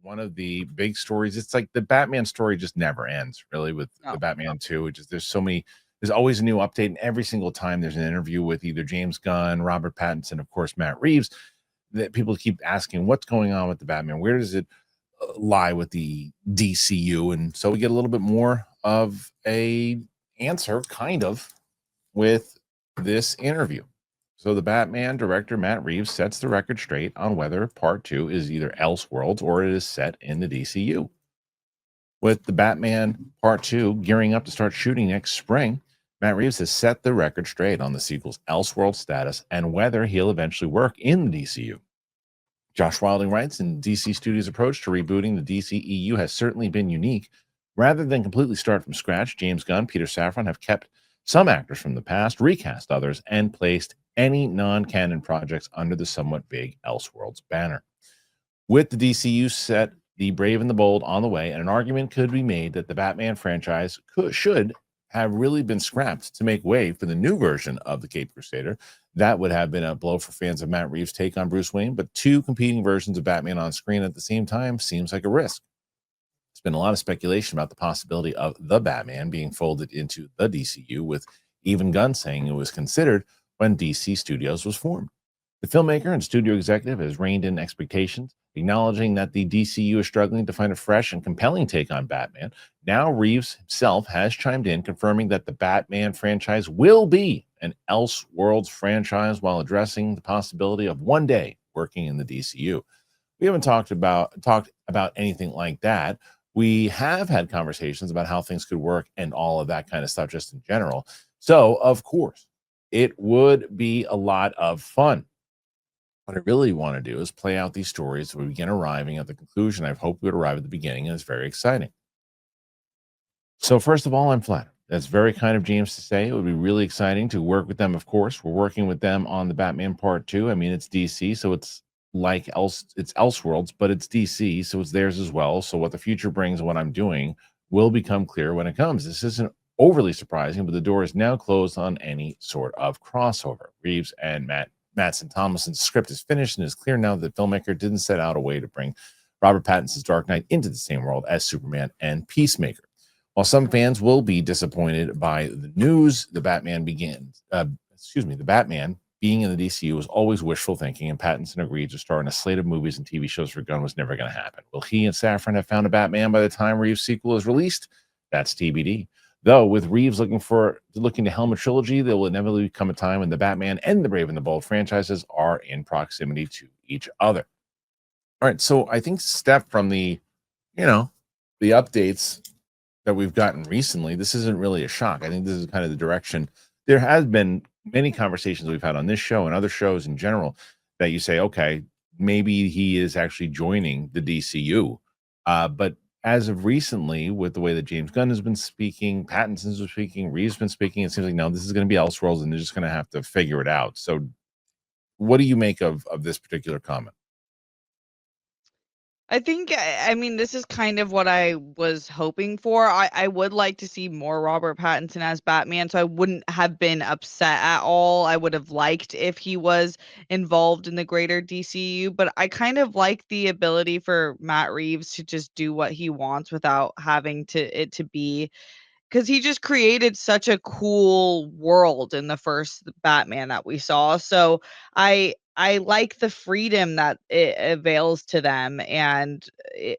one of the big stories. It's like the Batman story just never ends, really, with the No, Batman 2. It just there's so many, there's always a new update, and every single time there's an interview with either James Gunn, Robert Pattinson, of course, Matt Reeves, that people keep asking what's going on with the Batman. Where does it lie with the DCU? And so we get a little bit more of a answer, kind of, with this interview. So the Batman director Matt Reeves sets the record straight on whether Part 2 is either Elseworlds or it is set in the DCU. With the Batman Part 2 gearing up to start shooting next spring, Matt Reeves has set the record straight on the sequel's Elseworld status and whether he'll eventually work in the DCU. Josh Wilding writes, in DC Studios' approach to rebooting the DCEU has certainly been unique. Rather than completely start from scratch, James Gunn, Peter Safran have kept some actors from the past, recast others, and placed any non-canon projects under the somewhat vague Elseworlds banner. With the DCU set the brave and the bold on the way, and an argument could be made that the Batman franchise should have really been scrapped to make way for the new version of the Caped Crusader. That would have been a blow for fans of Matt Reeves' take on Bruce Wayne, but two competing versions of Batman on screen at the same time seems like a risk. There's been a lot of speculation about the possibility of the Batman being folded into the DCU, with even Gunn saying it was considered when DC Studios was formed. The filmmaker and studio executive has reined in expectations, acknowledging that the DCU is struggling to find a fresh and compelling take on Batman. Now Reeves himself has chimed in, confirming that the Batman franchise will be an Elseworlds franchise while addressing the possibility of one day working in the DCU. We haven't talked about anything like that. We have had conversations about how things could work and all of that kind of stuff just in general. So, of course, it would be a lot of fun. What I really want to do is play out these stories. We begin arriving at the conclusion. I hope we would arrive at the beginning, and it's very exciting. So, first of all, I'm flattered. That's very kind of James to say. It would be really exciting to work with them, of course. We're working with them on the Batman Part 2. I mean, it's DC, so it's it's Elseworlds, but it's DC, so it's theirs as well. So what the future brings and what I'm doing will become clear when it comes. This isn't overly surprising, but the door is now closed on any sort of crossover. Reeves and Mattson Thomason's script is finished, and it's clear now that the filmmaker didn't set out a way to bring Robert Pattinson's Dark Knight into the same world as Superman and Peacemaker. While some fans will be disappointed by the news, the Batman being in the DCU was always wishful thinking, and Pattinson agreed to star in a slate of movies and TV shows for Gunn was never going to happen. Will he and Safran have found a Batman by the time Reeves' sequel is released? That's TBD. Though, with Reeves looking to helm a trilogy, there will inevitably come a time when the Batman and the Brave and the Bold franchises are in proximity to each other. All right, so I think Steph, from the updates that we've gotten recently, this isn't really a shock. I think this is kind of the direction. There has been many conversations we've had on this show and other shows in general that you say, okay, maybe he is actually joining the DCU. But as of recently, with the way that James Gunn has been speaking, Pattinson's been speaking, Reeves been speaking, it seems like, no, this is going to be Elseworlds, and they're just going to have to figure it out. So what do you make of this particular comment? I think, I mean, this is kind of what I was hoping for. I would like to see more Robert Pattinson as Batman, so I wouldn't have been upset at all. I would have liked if he was involved in the greater DCU, but I kind of like the ability for Matt Reeves to just do what he wants without having it to be, because he just created such a cool world in the first Batman that we saw. So I like the freedom that it avails to them, and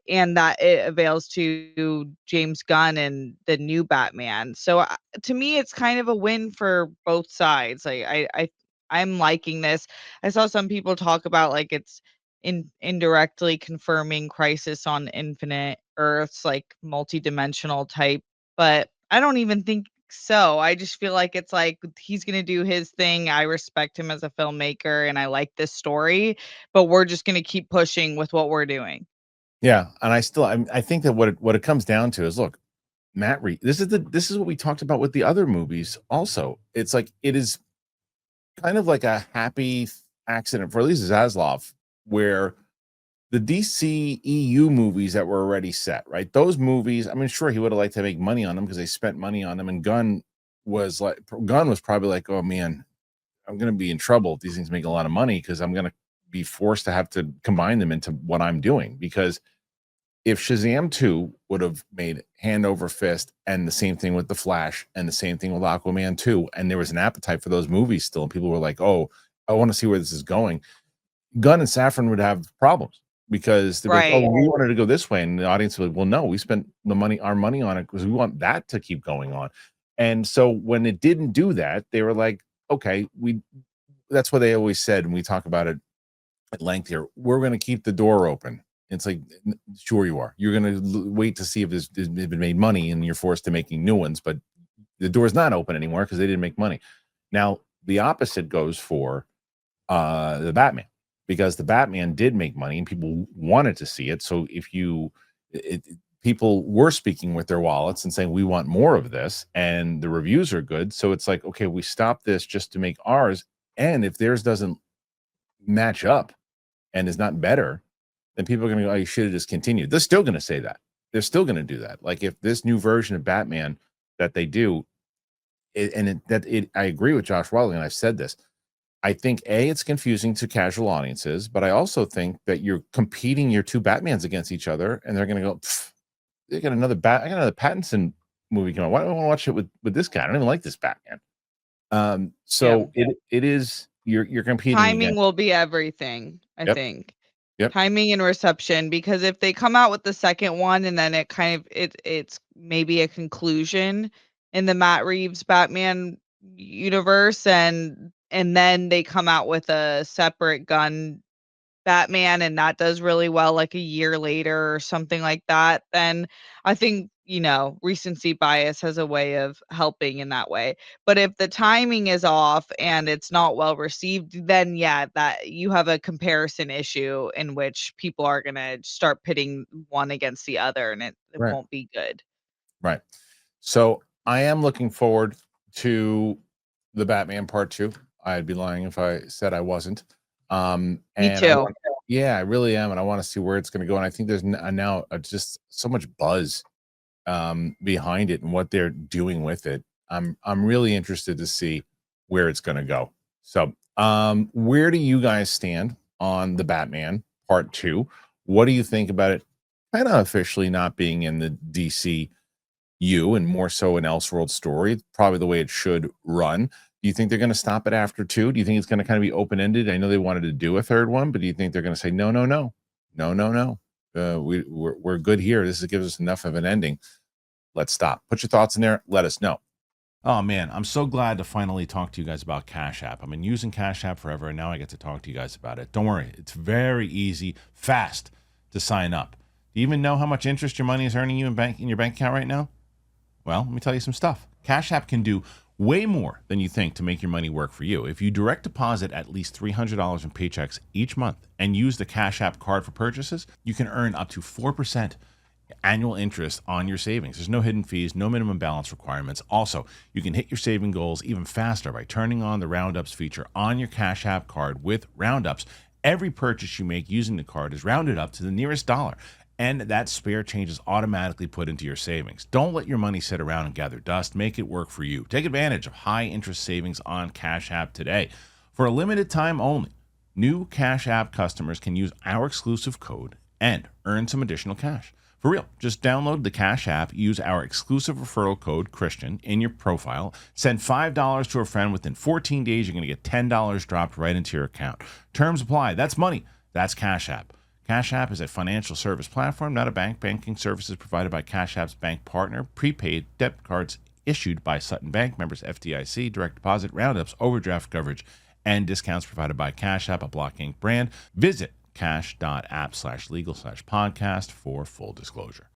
that it avails to James Gunn and the new Batman. So to me, it's kind of a win for both sides. Like I'm liking this. I saw some people talk about like it's indirectly confirming Crisis on Infinite Earths, like multi-dimensional type, but I don't even think so. I just feel like it's like he's gonna do his thing. I respect him as a filmmaker and I like this story, but we're just gonna keep pushing with what we're doing. Yeah, and I think that what it comes down to is, look, Matt Reeves. This is what we talked about with the other movies. Also, it's like it is kind of like a happy accident for at least Zaslav, where the DCEU movies that were already set, right? Those movies, I mean, sure, he would have liked to make money on them because they spent money on them, and Gunn was probably like, oh man, I'm going to be in trouble if these things make a lot of money because I'm going to be forced to have to combine them into what I'm doing, because if Shazam 2 would have made hand over fist, and the same thing with The Flash, and the same thing with Aquaman 2, and there was an appetite for those movies still, and people were like, oh, I want to see where this is going, Gunn and Safran would have problems because they'd be like, oh, Right. we wanted to go this way. And the audience would be like, well, no, we spent our money on it because we want that to keep going on. And so when it didn't do that, they were like, okay, that's what they always said. And we talk about it at length here. We're going to keep the door open. It's like, sure you are. You're going to wait to see if there's been made money and you're forced to making new ones, but the door's not open anymore because they didn't make money. Now, the opposite goes for the Batman, because the Batman did make money and people wanted to see it. So if people were speaking with their wallets and saying, we want more of this, and the reviews are good. So it's like, okay, we stop this just to make ours. And if theirs doesn't match up and is not better, then people are going to go, oh, you should have just continued. They're still going to say that. They're still going to do that. Like if this new version of Batman that they do, I agree with Josh Wilding, and I've said this. I think it's confusing to casual audiences, but I also think that you're competing your two Batmans against each other, and they're going to go, they got another I got another Pattinson movie coming. Why do I want to watch it with this guy? I don't even like this Batman. So it is you're competing. Timing will be everything, I think. Yep. Timing and reception, because if they come out with the second one and then it's maybe a conclusion in the Matt Reeves Batman universe, and then they come out with a separate Gunn Batman and that does really well like a year later or something like that, then I think, recency bias has a way of helping in that way. But if the timing is off and it's not well received, then that you have a comparison issue in which people are going to start pitting one against the other, and it Right. won't be good. Right. So I am looking forward to the Batman Part 2. I'd be lying if I said I wasn't. Me And too. I really am, and I want to see where it's going to go. And I think there's now just so much buzz behind it and what they're doing with it. I'm really interested to see where it's going to go. So, where do you guys stand on the Batman Part 2? What do you think about it? Kind of officially not being in the DCU and more so an Elseworld story, probably the way it should run. Do you think they're going to stop it after 2? Do you think it's going to kind of be open-ended? I know they wanted to do a third one, but do you think they're going to say no, no, no, no, no, no? We're good here. This gives us enough of an ending. Let's stop. Put your thoughts in there. Let us know. Oh man, I'm so glad to finally talk to you guys about Cash App. I've been using Cash App forever, and now I get to talk to you guys about it. Don't worry, it's very easy, fast to sign up. Do you even know how much interest your money is earning you in your bank account right now? Well, let me tell you some stuff. Cash App can do way more than you think to make your money work for you. If you direct deposit at least $300 in paychecks each month and use the Cash App card for purchases, you can earn up to 4% annual interest on your savings. There's no hidden fees, no minimum balance requirements. Also, you can hit your saving goals even faster by turning on the Roundups feature on your Cash App card. With Roundups, every purchase you make using the card is rounded up to the nearest dollar, and that spare change is automatically put into your savings. Don't let your money sit around and gather dust. Make it work for you. Take advantage of high interest savings on Cash App today. For a limited time only, new Cash App customers can use our exclusive code and earn some additional cash. For real, just download the Cash App, use our exclusive referral code, Kristian, in your profile, send $5 to a friend. Within 14 days, you're going to get $10 dropped right into your account. Terms apply. That's money. That's Cash App. Cash App is a financial service platform, not a bank. Banking services provided by Cash App's bank partner. Prepaid debit cards issued by Sutton Bank, members FDIC, direct deposit, roundups, overdraft coverage, and discounts provided by Cash App, a Block Inc. brand. Visit cash.app/legal/podcast for full disclosure.